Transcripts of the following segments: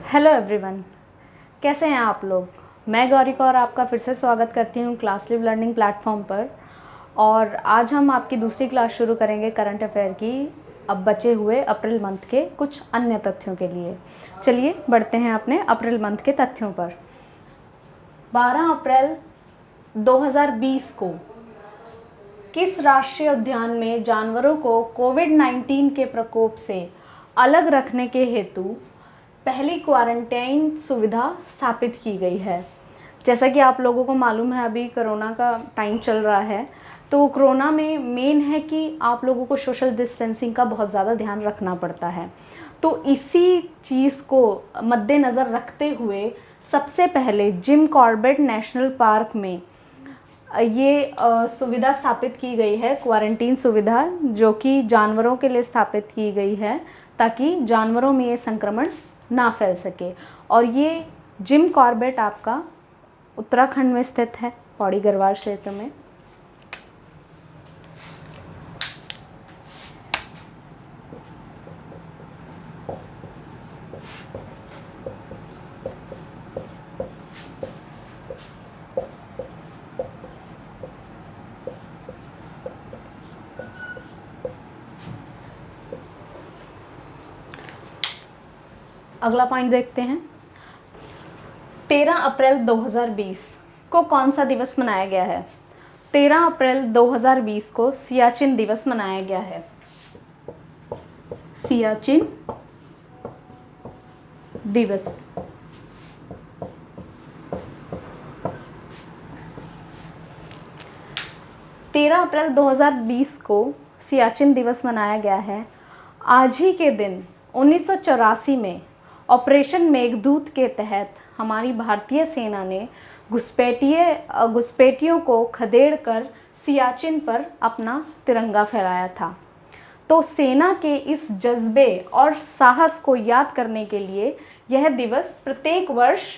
Hello everyone, कैसे हैं आप लोग। मैं गौरी कौर आपका फिर से स्वागत करती हूं क्लास लिव लर्निंग प्लेटफॉर्म पर। और आज हम आपकी दूसरी क्लास शुरू करेंगे करंट अफेयर की, अब बचे हुए अप्रैल मंथ के कुछ अन्य तथ्यों के लिए। चलिए बढ़ते हैं अपने अप्रैल मंथ के तथ्यों पर। 12 अप्रैल 2020 को किस राष्ट्रीय उद्यान में जानवरों को कोविड-19 के प्रकोप से अलग रखने के हेतु पहली क्वारंटाइन सुविधा स्थापित की गई है। जैसा कि आप लोगों को मालूम है, अभी कोरोना का टाइम चल रहा है, तो कोरोना में मेन है कि आप लोगों को सोशल डिस्टेंसिंग का बहुत ज़्यादा ध्यान रखना पड़ता है। तो इसी चीज़ को मद्देनज़र रखते हुए सबसे पहले जिम कॉर्बेट नेशनल पार्क में ये सुविधा स्थापित की गई है, क्वारंटीन सुविधा, जो कि जानवरों के लिए स्थापित की गई है ताकि जानवरों में ये संक्रमण ना फैल सके। और ये जिम कॉर्बेट आपका उत्तराखंड में स्थित है, पौड़ी गढ़वाल क्षेत्र में। अगला पॉइंट देखते हैं। 13 अप्रैल 2020 को कौन सा दिवस मनाया गया है। 13 अप्रैल 2020 को सियाचिन दिवस मनाया गया है। सियाचिन दिवस। तेरह अप्रैल 2020 को सियाचिन दिवस मनाया गया है। आज ही के दिन 1984 में ऑपरेशन मेघदूत के तहत हमारी भारतीय सेना ने घुसपैठियों को खदेड़कर सियाचिन पर अपना तिरंगा फहराया था। तो सेना के इस जज्बे और साहस को याद करने के लिए यह दिवस प्रत्येक वर्ष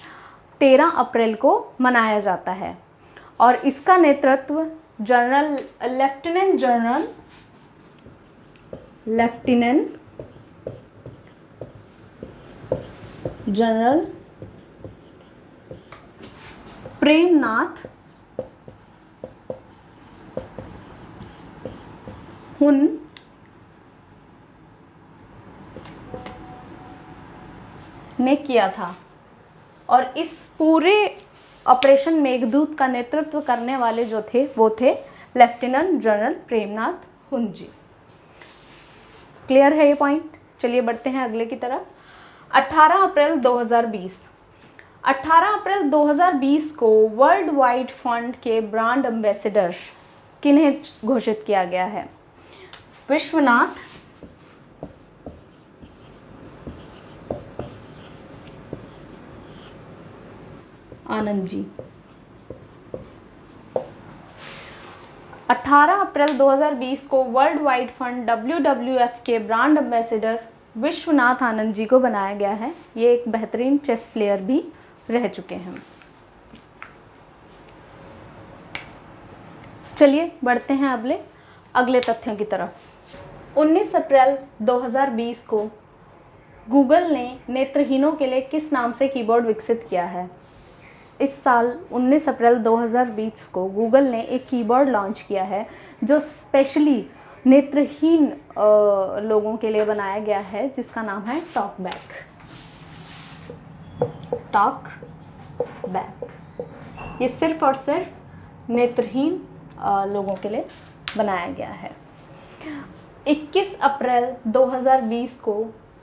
13 अप्रैल को मनाया जाता है। और इसका नेतृत्व लेफ्टिनेंट जनरल प्रेमनाथ हुन ने किया था। और इस पूरे ऑपरेशन मेघदूत का नेतृत्व करने वाले जो थे वो थे लेफ्टिनेंट जनरल प्रेमनाथ हुन जी। क्लियर है ये पॉइंट। चलिए बढ़ते हैं अगले की तरफ। 18 अप्रैल 2020 को वर्ल्ड वाइड फंड के ब्रांड एम्बेसडर किन्हें घोषित किया गया है। विश्वनाथ आनंद जी। 18 अप्रैल 2020 को वर्ल्ड वाइड फंड WWF के ब्रांड एम्बेसडर विश्वनाथ आनंद जी को बनाया गया है। ये एक बेहतरीन चेस प्लेयर भी रह चुके हैं। चलिए बढ़ते हैं अगले तथ्यों की तरफ। 19 अप्रैल 2020 को गूगल ने नेत्रहीनों के लिए किस नाम से कीबोर्ड विकसित किया है। इस साल 19 अप्रैल 2020 को गूगल ने एक कीबोर्ड लॉन्च किया है जो स्पेशली नेत्रहीन लोगों के लिए बनाया गया है, जिसका नाम है टॉकबैक। ये सिर्फ और सिर्फ नेत्रहीन लोगों के लिए बनाया गया है। 21 अप्रैल 2020 को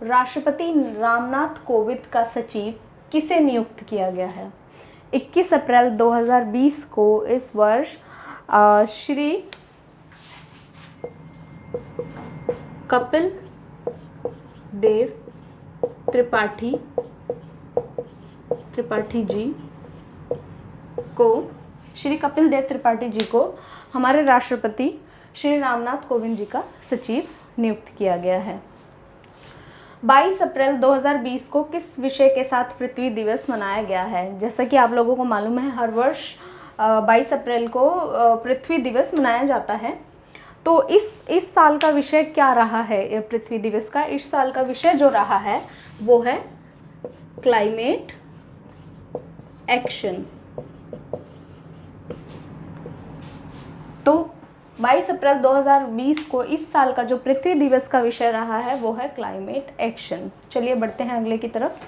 राष्ट्रपति रामनाथ कोविंद का सचिव किसे नियुक्त किया गया है। 21 अप्रैल 2020 को इस वर्ष श्री कपिल देव त्रिपाठी जी को हमारे राष्ट्रपति श्री रामनाथ कोविंद जी का सचिव नियुक्त किया गया है। 22 अप्रैल 2020 को किस विषय के साथ पृथ्वी दिवस मनाया गया है। जैसा कि आप लोगों को मालूम है, हर वर्ष 22 अप्रैल को पृथ्वी दिवस मनाया जाता है। तो इस साल का विषय क्या रहा है पृथ्वी दिवस का। इस साल का विषय जो रहा है वो है क्लाइमेट एक्शन। तो 22 अप्रैल 2020 को इस साल का जो पृथ्वी दिवस का विषय रहा है वो है क्लाइमेट एक्शन। चलिए बढ़ते हैं अगले की तरफ।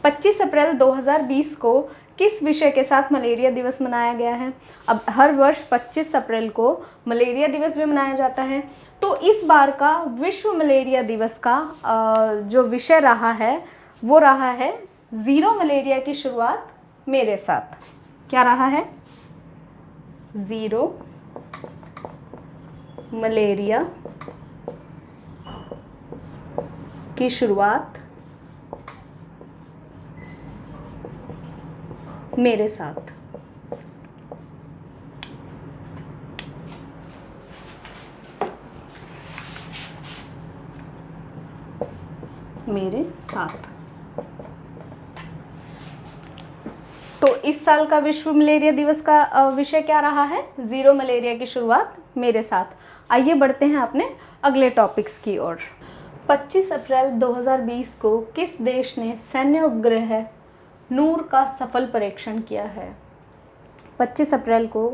25 अप्रैल 2020 को किस विषय के साथ मलेरिया दिवस मनाया गया है? अब हर वर्ष 25 अप्रैल को मलेरिया दिवस भी मनाया जाता है, तो इस बार का विश्व मलेरिया दिवस का जो विषय रहा है वो रहा है ज़ीरो मलेरिया की शुरुआत मेरे साथ। क्या रहा है? ज़ीरो मलेरिया की शुरुआत मेरे साथ। मेरे साथ। तो इस साल का विश्व मलेरिया दिवस का विषय क्या रहा है? ज़ीरो मलेरिया की शुरुआत मेरे साथ। आइए बढ़ते हैं अपने अगले टॉपिक्स की ओर। 25 अप्रैल 2020 को किस देश ने सैन्य उपग्रह नूर का सफल परीक्षण किया है? 25 अप्रैल को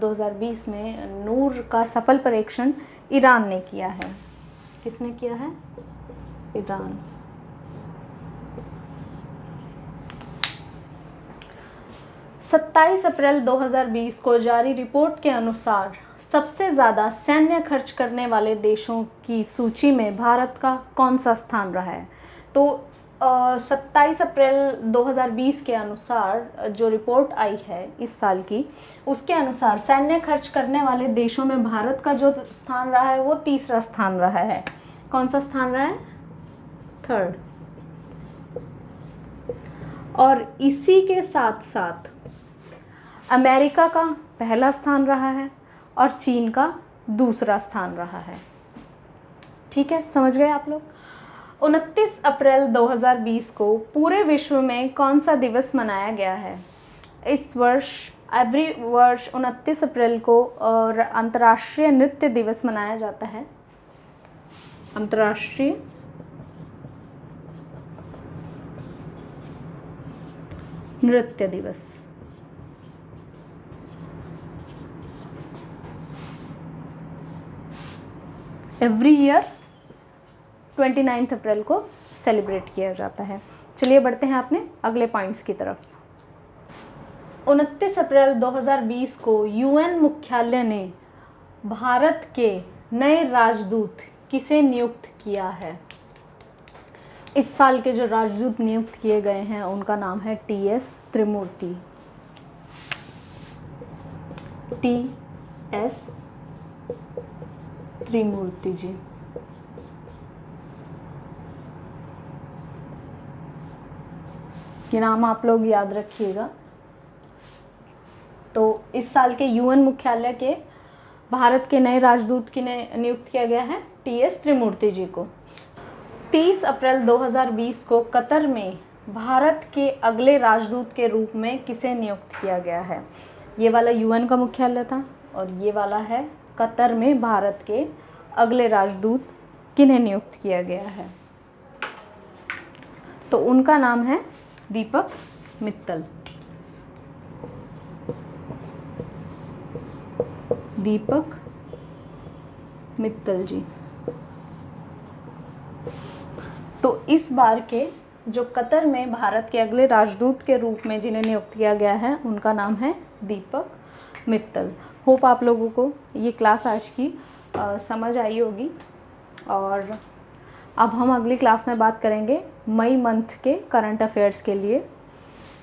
2020 में नूर का सफल परीक्षण ईरान ने किया है। किसने किया है? ईरान। सत्ताईस अप्रैल 2020 को जारी रिपोर्ट के अनुसार सबसे ज़्यादा सैन्य खर्च करने वाले देशों की सूची में भारत का कौन सा स्थान रहा है? तो 27 अप्रैल 2020 के अनुसार जो रिपोर्ट आई है इस साल की, उसके अनुसार सैन्य खर्च करने वाले देशों में भारत का जो स्थान रहा है वो तीसरा स्थान रहा है। कौन सा स्थान रहा है? थर्ड। और इसी के साथ साथ अमेरिका का पहला स्थान रहा है और चीन का दूसरा स्थान रहा है। ठीक है, समझ गए आप लोग? 29 अप्रैल 2020 को पूरे विश्व में कौन सा दिवस मनाया गया है? इस वर्ष एवरी वर्ष 29 अप्रैल को अंतर्राष्ट्रीय नृत्य दिवस मनाया जाता है। अंतर्राष्ट्रीय नृत्य दिवस। एवरी ईयर 29 अप्रैल को सेलिब्रेट किया जाता है। चलिए बढ़ते हैं अपने अगले पॉइंट्स की तरफ। 29 अप्रैल 2020 को यूएन मुख्यालय ने भारत के नए राजदूत किसे नियुक्त किया है? इस साल के जो राजदूत नियुक्त किए गए हैं उनका नाम है टीएस त्रिमूर्ति। टीएस त्रिमूर्ति जी। ये नाम आप लोग याद रखिएगा। तो इस साल के यूएन मुख्यालय के भारत के नए राजदूत की नियुक्त किया गया है टीएस त्रिमूर्ति जी को। 30 अप्रैल 2020 को कतर में भारत के अगले राजदूत के रूप में किसे नियुक्त किया गया है? ये वाला यूएन का मुख्यालय था और ये वाला है कतर में भारत के अगले राजदूत किन्हें नियुक्त किया गया है? तो उनका नाम है दीपक मित्तल। दीपक मित्तल जी। तो इस बार के जो कतर में भारत के अगले राजदूत के रूप में जिन्हें नियुक्त किया गया है उनका नाम है दीपक मित्तल। होप आप लोगों को ये क्लास आज की समझ आई होगी। और अब हम अगली क्लास में बात करेंगे मई मंथ के करंट अफेयर्स के लिए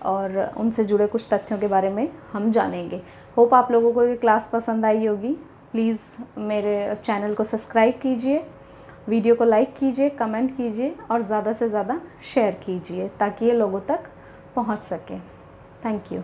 और उनसे जुड़े कुछ तथ्यों के बारे में हम जानेंगे। होप आप लोगों को ये क्लास पसंद आई होगी। प्लीज़ मेरे चैनल को सब्सक्राइब कीजिए, वीडियो को लाइक कीजिए, कमेंट कीजिए और ज़्यादा से ज़्यादा शेयर कीजिए ताकि ये लोगों तक पहुंच सके। Thank you.